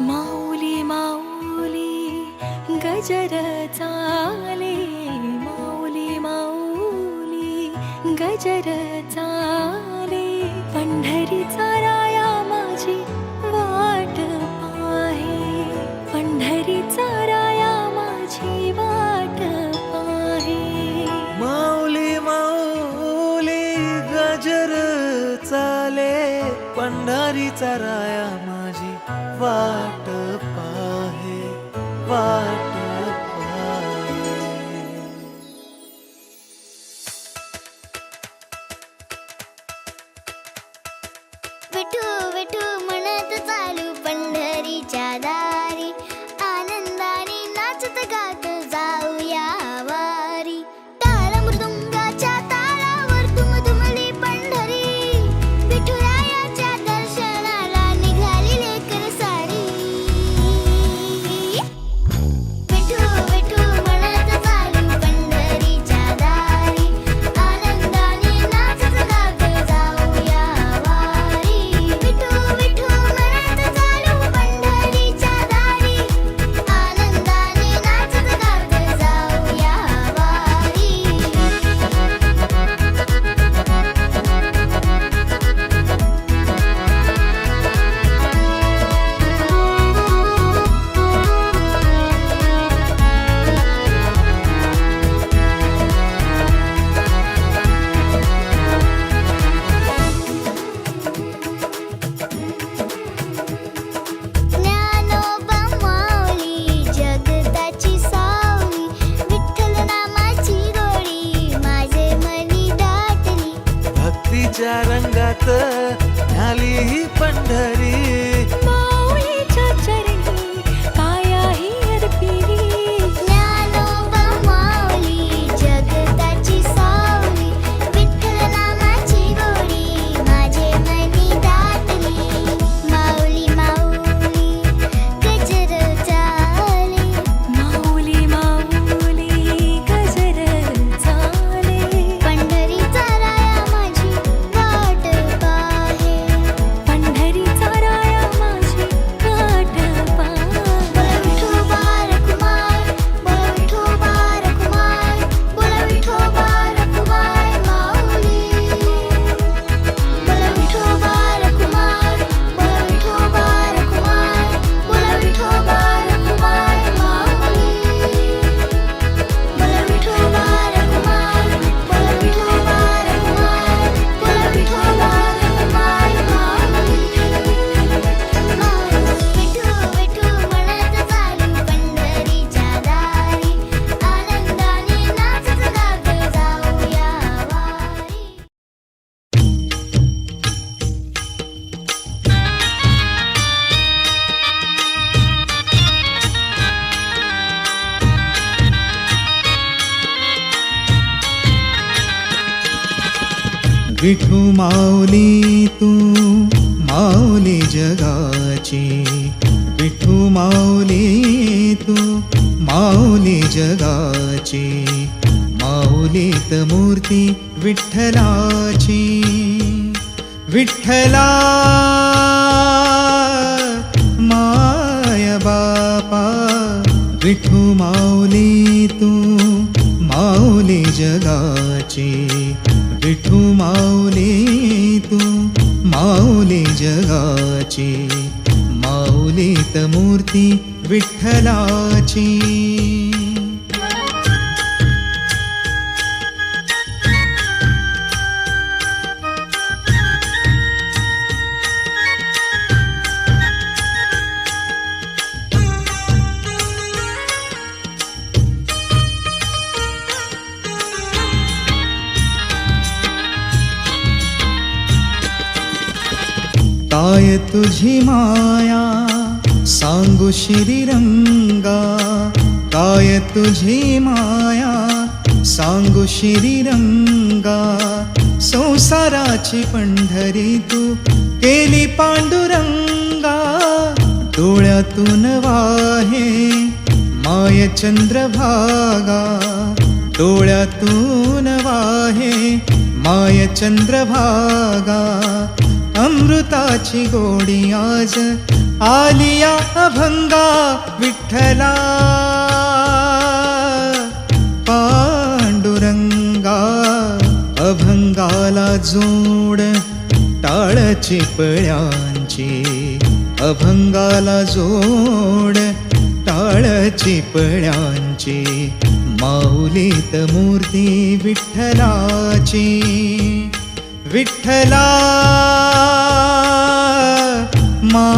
माऊली माऊली गजर चाले, माऊली माऊली गजर चाले, पंढरीचा राया माझी वाट पाहे, पंढरीचा राया माझी वाट पाहे. माऊली माऊली गजर चाले, पंढरीचा राया माझी वाट पाहे, वाट पाहे. विठू विठू म्हणत चालू पंढरीच्या दारी, आनंदाने नाचत गात जाऊया वारी. टाळ मृदुंगाच्या तालावर दुमदुमली पंढरी, विठुरायाच्या दर्शनाला निघाली लेकर सारी. विठू विठू म्हणत चालू पंढरीच्या दारी, आनंदाने नाचत गात जाऊया वारी. विठू विठू म्हणत चालू पंढरीच्या दारी, आनंदाने नाचत गात जाऊया वारी. ज्ञानोबा माऊली जगताची सावली, विठ्ठल नामाची गोडी माझे मनी दाटली. भक्तीच्या रंगात न्याली ही पंढरी, माऊलीच्या चरणी कायाही अर्पिली. ज्ञानोबा माऊली जगताची सावली, विठ्ठल नामाची गोडी माझे मनी दाटली. माऊली माऊली गजर चाले, माऊली माऊली गजर चाले, पंढरीचा राया माझी वाट पाहे. पंढरीचा राया माझी वाट पाहे. बोला विठोबा रखुमाय, बोला विठोबा रखुमाय, बोला विठोबा रखुमाय माऊली. बोला विठोबा रखुमाय, बोला विठोबा रखुमाय, बोला विठोबा रखुमाय माऊली. बोला विठोबा रखुमाय, बोला विठोबा रखुमाय, बोला विठोबा रखुमाय माऊली. विठू विठू म्हणत चालू पंढरीच्या दारी, आनंदाने नाचत गात जाऊया वारी. विठू माऊली तू माऊली जगाची, विठू माऊली तू माऊली जगाची, माऊलीत मूर्ती विठ्ठलाची. विठ्ठला माय बापा, विठू माऊली तू माऊली जगाची, विठू माऊली तू माऊली जगाची, माऊलीत मूर्ती विठ्ठलाची. काय तुझी माया सांगू श्रीरंगा, काय तुझी माया सांगू श्रीरंगा. संसाराची पंढरी तू केली पांडुरंगा, डोळ्यातून वाहे माय चंद्रभागा, डोळ्यातून वाहे माय चंद्रभागा. अमृताची गोडी आज आलिया अभंगा विठ्ठला पांडुरंगा अभंगाला जोड टाळ चिपळ्यांची अभंगाला जोड टाळ चिपळ्यांची माऊलीत मूर्ती विठ्ठलाची विठ्ठला मा